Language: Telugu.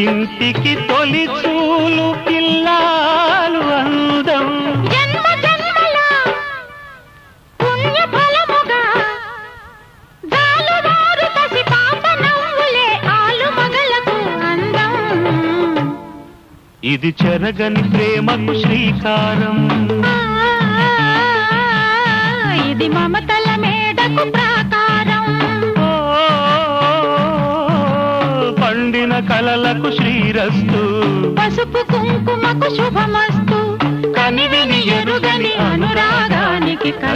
ఇంటికి తొలి చూలు పిల్లాలు అందం. జన్మ జన్మల పుణ్య ఫలముగా జాలువారు పసి పాప నవ్వులే ఆలు మగలకు అందం. ఇది చెరగని ప్రేమకు శ్రీకారం, ఇది మమతల మేడకు ప్రాకారం. పండిన కలలకు శ్రీరస్తు, పసుపు కుంకుమకు శుభమస్తు. కనివిని ఎరుగని అనురాగానికి